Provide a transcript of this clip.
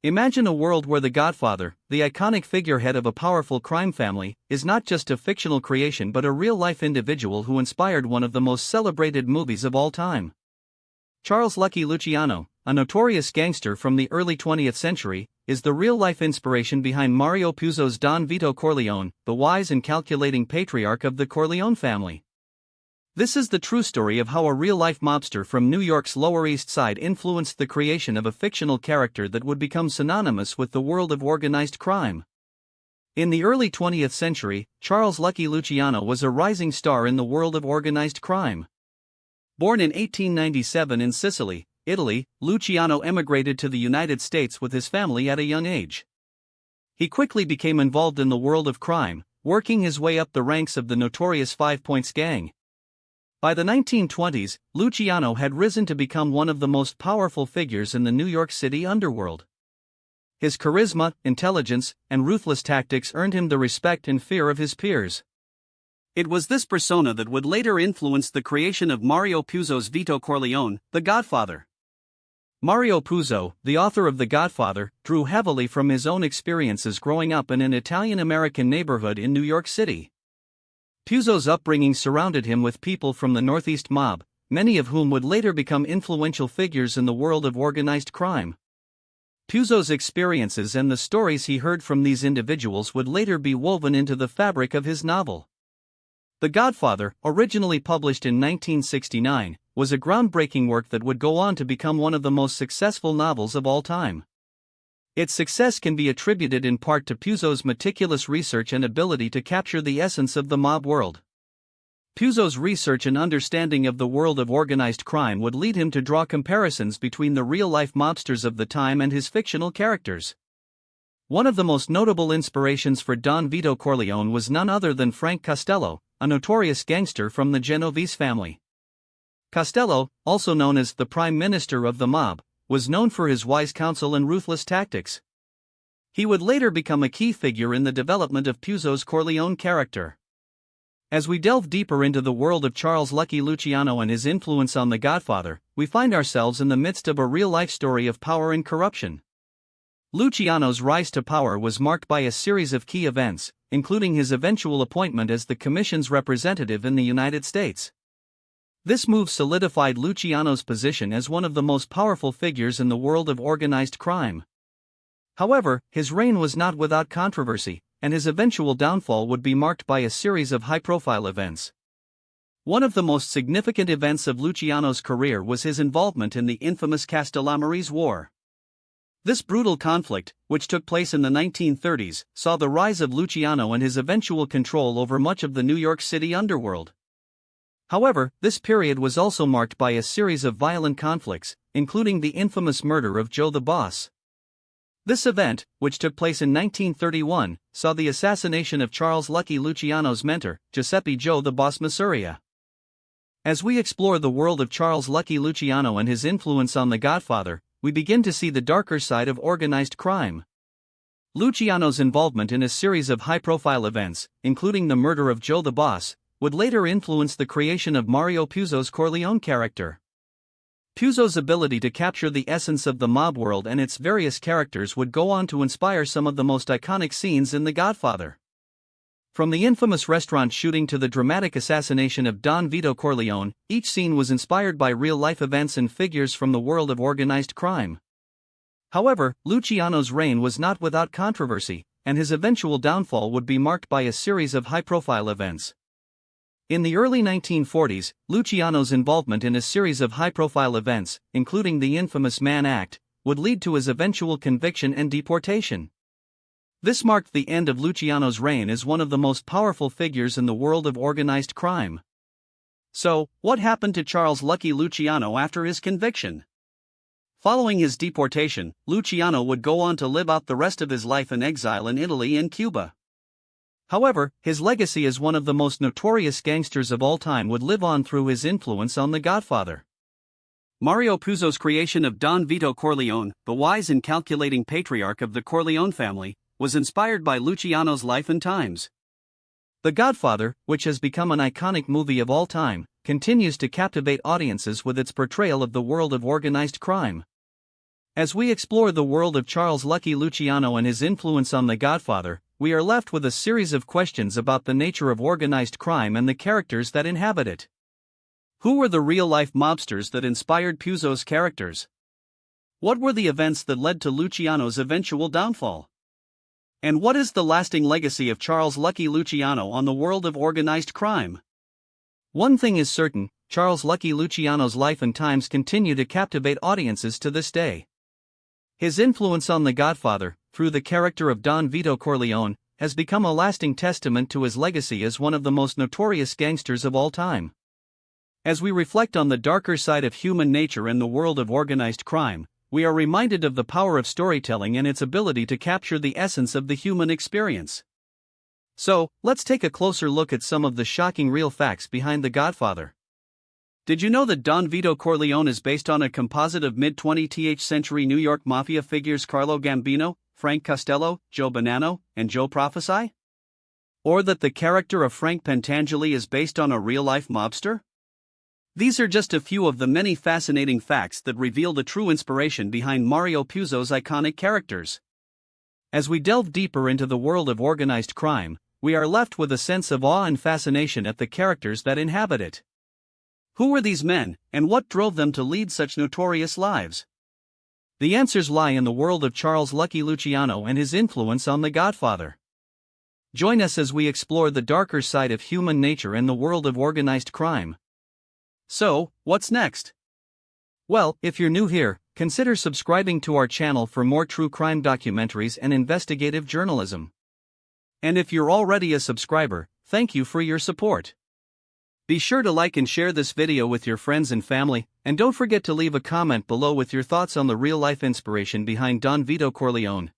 Imagine a world where the Godfather, the iconic figurehead of a powerful crime family, is not just a fictional creation but a real-life individual who inspired one of the most celebrated movies of all time. Charles Lucky Luciano, a notorious gangster from the early 20th century, is the real-life inspiration behind Mario Puzo's Don Vito Corleone, the wise and calculating patriarch of the Corleone family. This is the true story of how a real-life mobster from New York's Lower East Side influenced the creation of a fictional character that would become synonymous with the world of organized crime. In the early 20th century, Charles Lucky Luciano was a rising star in the world of organized crime. Born in 1897 in Sicily, Italy, Luciano emigrated to the United States with his family at a young age. He quickly became involved in the world of crime, working his way up the ranks of the notorious Five Points Gang. By the 1920s, Luciano had risen to become one of the most powerful figures in the New York City underworld. His charisma, intelligence, and ruthless tactics earned him the respect and fear of his peers. It was this persona that would later influence the creation of Mario Puzo's Vito Corleone, the Godfather. Mario Puzo, the author of The Godfather, drew heavily from his own experiences growing up in an Italian-American neighborhood in New York City. Puzo's upbringing surrounded him with people from the Northeast mob, many of whom would later become influential figures in the world of organized crime. Puzo's experiences and the stories he heard from these individuals would later be woven into the fabric of his novel. The Godfather, originally published in 1969, was a groundbreaking work that would go on to become one of the most successful novels of all time. Its success can be attributed in part to Puzo's meticulous research and ability to capture the essence of the mob world. Puzo's research and understanding of the world of organized crime would lead him to draw comparisons between the real-life mobsters of the time and his fictional characters. One of the most notable inspirations for Don Vito Corleone was none other than Frank Costello, a notorious gangster from the Genovese family. Costello, also known as the Prime Minister of the mob, was known for his wise counsel and ruthless tactics. He would later become a key figure in the development of Puzo's Corleone character. As we delve deeper into the world of Charles Lucky Luciano and his influence on The Godfather, we find ourselves in the midst of a real-life story of power and corruption. Luciano's rise to power was marked by a series of key events, including his eventual appointment as the Commission's representative in the United States. This move solidified Luciano's position as one of the most powerful figures in the world of organized crime. However, his reign was not without controversy, and his eventual downfall would be marked by a series of high-profile events. One of the most significant events of Luciano's career was his involvement in the infamous Castellamarese War. This brutal conflict, which took place in the 1930s, saw the rise of Luciano and his eventual control over much of the New York City underworld. However, this period was also marked by a series of violent conflicts, including the infamous murder of Joe the Boss. This event, which took place in 1931, saw the assassination of Charles Lucky Luciano's mentor, Giuseppe "Joe the Boss" Masuria. As we explore the world of Charles Lucky Luciano and his influence on The Godfather, we begin to see the darker side of organized crime. Luciano's involvement in a series of high-profile events, including the murder of Joe the Boss, would later influence the creation of Mario Puzo's Corleone character. Puzo's ability to capture the essence of the mob world and its various characters would go on to inspire some of the most iconic scenes in The Godfather. From the infamous restaurant shooting to the dramatic assassination of Don Vito Corleone, each scene was inspired by real-life events and figures from the world of organized crime. However, Luciano's reign was not without controversy, and his eventual downfall would be marked by a series of high-profile events. In the early 1940s, Luciano's involvement in a series of high-profile events, including the infamous Mann Act, would lead to his eventual conviction and deportation. This marked the end of Luciano's reign as one of the most powerful figures in the world of organized crime. So, what happened to Charles Lucky Luciano after his conviction? Following his deportation, Luciano would go on to live out the rest of his life in exile in Italy and Cuba. However, his legacy as one of the most notorious gangsters of all time would live on through his influence on The Godfather. Mario Puzo's creation of Don Vito Corleone, the wise and calculating patriarch of the Corleone family, was inspired by Luciano's life and times. The Godfather, which has become an iconic movie of all time, continues to captivate audiences with its portrayal of the world of organized crime. As we explore the world of Charles Lucky Luciano and his influence on The Godfather, we are left with a series of questions about the nature of organized crime and the characters that inhabit it. Who were the real-life mobsters that inspired Puzo's characters? What were the events that led to Luciano's eventual downfall? And what is the lasting legacy of Charles Lucky Luciano on the world of organized crime? One thing is certain, Charles Lucky Luciano's life and times continue to captivate audiences to this day. His influence on The Godfather, through the character of Don Vito Corleone, has become a lasting testament to his legacy as one of the most notorious gangsters of all time. As we reflect on the darker side of human nature in the world of organized crime, we are reminded of the power of storytelling and its ability to capture the essence of the human experience. So, let's take a closer look at some of the shocking real facts behind The Godfather. Did you know that Don Vito Corleone is based on a composite of mid-20th century New York mafia figures Carlo Gambino, Frank Costello, Joe Bonanno, and Joe Prophesci? Or that the character of Frank Pentangeli is based on a real-life mobster? These are just a few of the many fascinating facts that reveal the true inspiration behind Mario Puzo's iconic characters. As we delve deeper into the world of organized crime, we are left with a sense of awe and fascination at the characters that inhabit it. Who were these men, and what drove them to lead such notorious lives? The answers lie in the world of Charles Lucky Luciano and his influence on The Godfather. Join us as we explore the darker side of human nature and the world of organized crime. So, what's next? Well, if you're new here, consider subscribing to our channel for more true crime documentaries and investigative journalism. And if you're already a subscriber, thank you for your support. Be sure to like and share this video with your friends and family, and don't forget to leave a comment below with your thoughts on the real-life inspiration behind Don Vito Corleone.